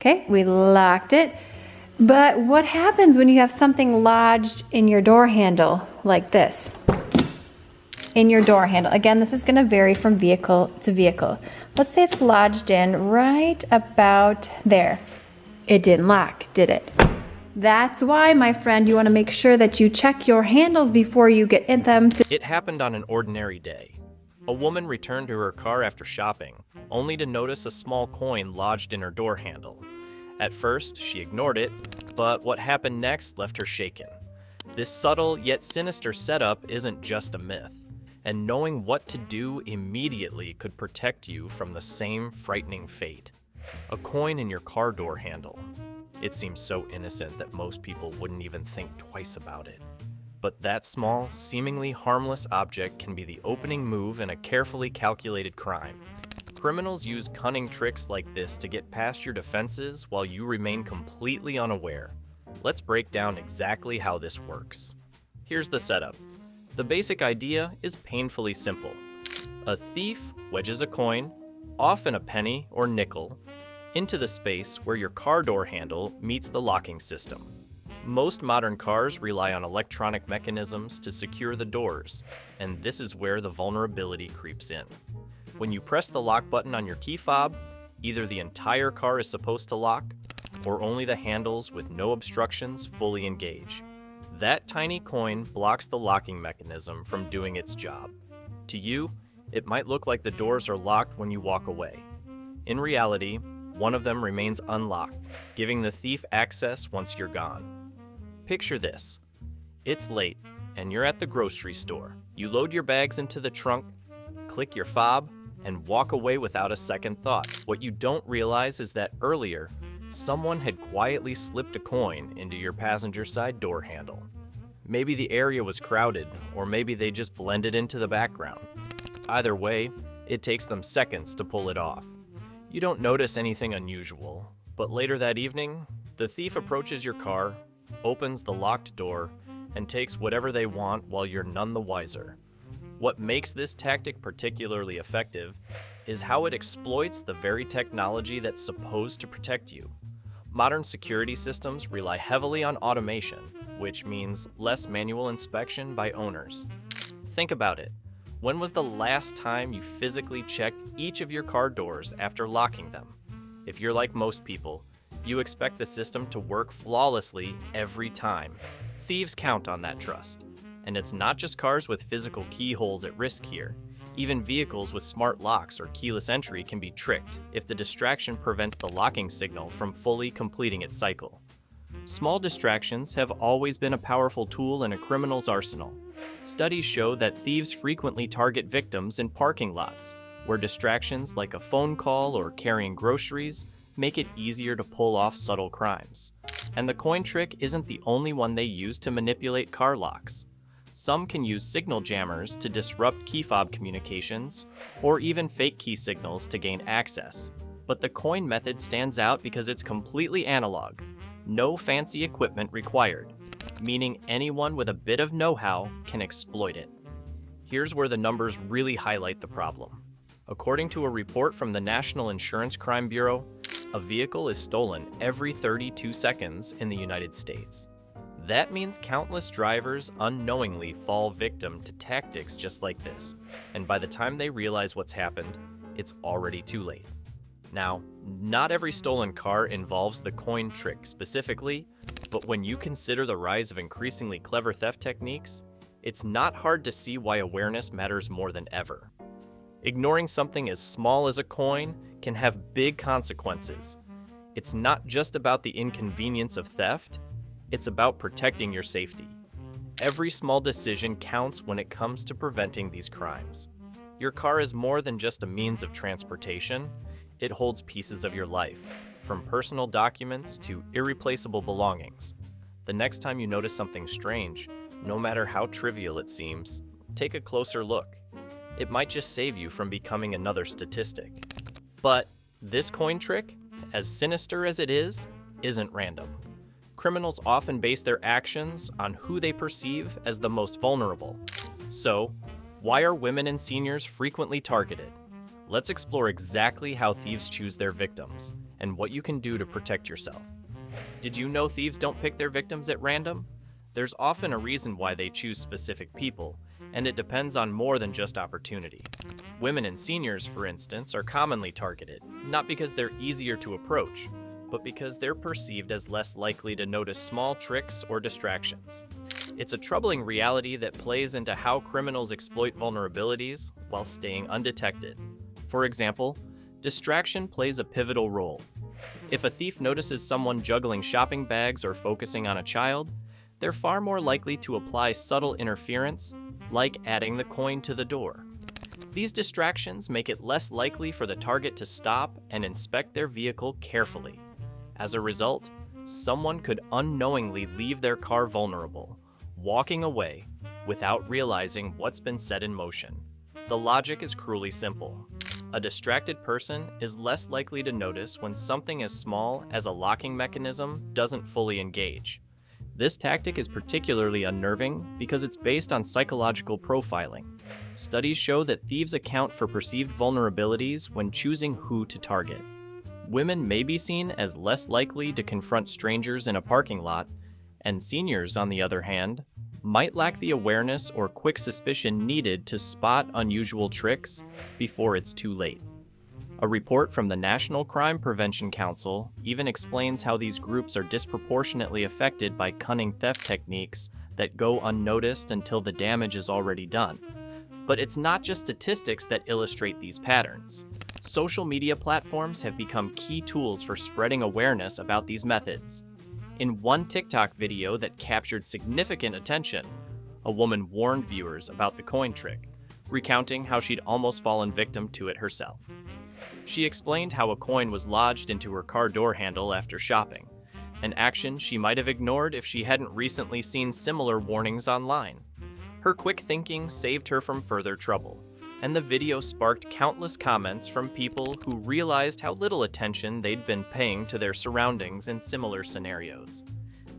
Okay, we locked it. But what happens when you have something lodged in your door handle like this? In your door handle. Again, this is going to vary from vehicle to vehicle. Let's say it's lodged in right about there. It didn't lock, did it? That's why, my friend, you want to make sure that you check your handles before you get in them. It happened on an ordinary day. A woman returned to her car after shopping, only to notice a small coin lodged in her door handle. At first, she ignored it, but what happened next left her shaken. This subtle yet sinister setup isn't just a myth, and knowing what to do immediately could protect you from the same frightening fate. A coin in your car door handle. It seems so innocent that most people wouldn't even think twice about it. But that small, seemingly harmless object can be the opening move in a carefully calculated crime. Criminals use cunning tricks like this to get past your defenses while you remain completely unaware. Let's break down exactly how this works. Here's the setup. The basic idea is painfully simple. A thief wedges a coin, often a penny or nickel, into the space where your car door handle meets the locking system. Most modern cars rely on electronic mechanisms to secure the doors, and this is where the vulnerability creeps in. When you press the lock button on your key fob, either the entire car is supposed to lock, or only the handles with no obstructions fully engage. That tiny coin blocks the locking mechanism from doing its job. To you, it might look like the doors are locked when you walk away. In reality, one of them remains unlocked, giving the thief access once you're gone. Picture this. It's late, and you're at the grocery store. You load your bags into the trunk, click your fob, and walk away without a second thought. What you don't realize is that earlier, someone had quietly slipped a coin into your passenger side door handle. Maybe the area was crowded, or maybe they just blended into the background. Either way, it takes them seconds to pull it off. You don't notice anything unusual, but later that evening, the thief approaches your car, opens the locked door, and takes whatever they want while you're none the wiser. What makes this tactic particularly effective is how it exploits the very technology that's supposed to protect you. Modern security systems rely heavily on automation, which means less manual inspection by owners. Think about it. When was the last time you physically checked each of your car doors after locking them? If you're like most people, you expect the system to work flawlessly every time. Thieves count on that trust. And it's not just cars with physical keyholes at risk here. Even vehicles with smart locks or keyless entry can be tricked if the distraction prevents the locking signal from fully completing its cycle. Small distractions have always been a powerful tool in a criminal's arsenal. Studies show that thieves frequently target victims in parking lots, where distractions like a phone call or carrying groceries make it easier to pull off subtle crimes. And the coin trick isn't the only one they use to manipulate car locks. Some can use signal jammers to disrupt key fob communications, or even fake key signals to gain access. But the coin method stands out because it's completely analog. No fancy equipment required, meaning anyone with a bit of know-how can exploit it. Here's where the numbers really highlight the problem. According to a report from the National Insurance Crime Bureau, a vehicle is stolen every 32 seconds in the United States. That means countless drivers unknowingly fall victim to tactics just like this, and by the time they realize what's happened, it's already too late. Now, not every stolen car involves the coin trick specifically, but when you consider the rise of increasingly clever theft techniques, it's not hard to see why awareness matters more than ever. Ignoring something as small as a coin can have big consequences. It's not just about the inconvenience of theft, it's about protecting your safety. Every small decision counts when it comes to preventing these crimes. Your car is more than just a means of transportation. It holds pieces of your life, from personal documents to irreplaceable belongings. The next time you notice something strange, no matter how trivial it seems, take a closer look. It might just save you from becoming another statistic. But this coin trick, as sinister as it is, isn't random. Criminals often base their actions on who they perceive as the most vulnerable. So, why are women and seniors frequently targeted? Let's explore exactly how thieves choose their victims and what you can do to protect yourself. Did you know thieves don't pick their victims at random? There's often a reason why they choose specific people, and it depends on more than just opportunity. Women and seniors, for instance, are commonly targeted, not because they're easier to approach, but because they're perceived as less likely to notice small tricks or distractions. It's a troubling reality that plays into how criminals exploit vulnerabilities while staying undetected. For example, distraction plays a pivotal role. If a thief notices someone juggling shopping bags or focusing on a child, they're far more likely to apply subtle interference, like adding the coin to the door. These distractions make it less likely for the target to stop and inspect their vehicle carefully. As a result, someone could unknowingly leave their car vulnerable, walking away without realizing what's been set in motion. The logic is cruelly simple. A distracted person is less likely to notice when something as small as a locking mechanism doesn't fully engage. This tactic is particularly unnerving because it's based on psychological profiling. Studies show that thieves account for perceived vulnerabilities when choosing who to target. Women may be seen as less likely to confront strangers in a parking lot, and seniors, on the other hand, might lack the awareness or quick suspicion needed to spot unusual tricks before it's too late. A report from the National Crime Prevention Council even explains how these groups are disproportionately affected by cunning theft techniques that go unnoticed until the damage is already done. But it's not just statistics that illustrate these patterns. Social media platforms have become key tools for spreading awareness about these methods. In one TikTok video that captured significant attention, a woman warned viewers about the coin trick, recounting how she'd almost fallen victim to it herself. She explained how a coin was lodged into her car door handle after shopping, an action she might have ignored if she hadn't recently seen similar warnings online. Her quick thinking saved her from further trouble, and the video sparked countless comments from people who realized how little attention they'd been paying to their surroundings in similar scenarios.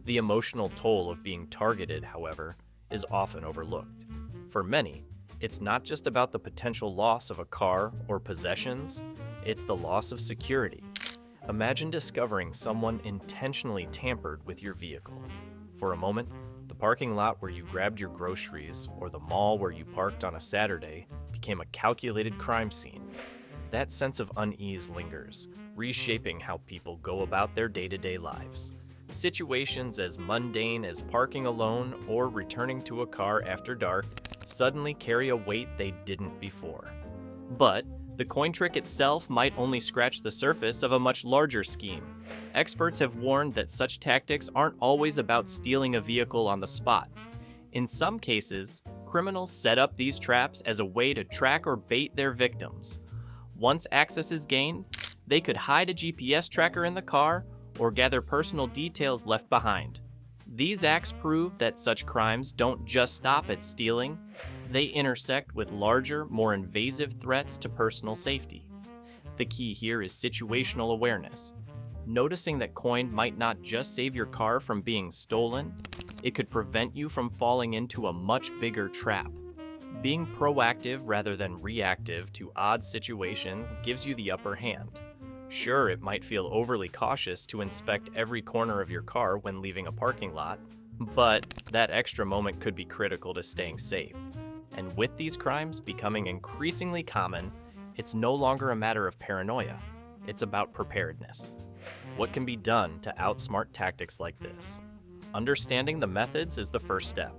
The emotional toll of being targeted, however, is often overlooked. For many, it's not just about the potential loss of a car or possessions, it's the loss of security. Imagine discovering someone intentionally tampered with your vehicle. For a moment, the parking lot where you grabbed your groceries or the mall where you parked on a Saturday became a calculated crime scene. That sense of unease lingers, reshaping how people go about their day-to-day lives. Situations as mundane as parking alone or returning to a car after dark suddenly carry a weight they didn't before. But the coin trick itself might only scratch the surface of a much larger scheme. Experts have warned that such tactics aren't always about stealing a vehicle on the spot. In some cases, criminals set up these traps as a way to track or bait their victims. Once access is gained, they could hide a GPS tracker in the car or gather personal details left behind. These acts prove that such crimes don't just stop at stealing, they intersect with larger, more invasive threats to personal safety. The key here is situational awareness. Noticing that coin might not just save your car from being stolen, it could prevent you from falling into a much bigger trap. Being proactive rather than reactive to odd situations gives you the upper hand. Sure, it might feel overly cautious to inspect every corner of your car when leaving a parking lot, but that extra moment could be critical to staying safe. And with these crimes becoming increasingly common, it's no longer a matter of paranoia. It's about preparedness. What can be done to outsmart tactics like this? Understanding the methods is the first step.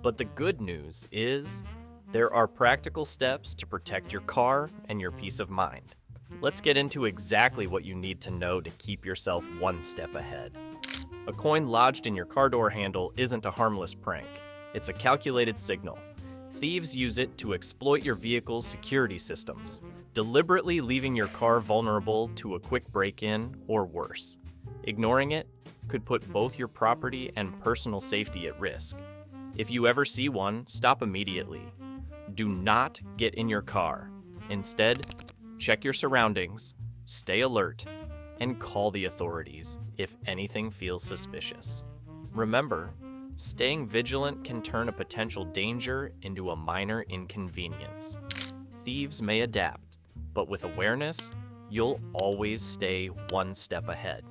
But the good news is there are practical steps to protect your car and your peace of mind. Let's get into exactly what you need to know to keep yourself one step ahead. A coin lodged in your car door handle isn't a harmless prank. It's a calculated signal. Thieves use it to exploit your vehicle's security systems, deliberately leaving your car vulnerable to a quick break-in or worse. Ignoring it could put both your property and personal safety at risk. If you ever see one, stop immediately. Do not get in your car. Instead, check your surroundings, stay alert, and call the authorities if anything feels suspicious. Remember, staying vigilant can turn a potential danger into a minor inconvenience. Thieves may adapt, but with awareness, you'll always stay one step ahead.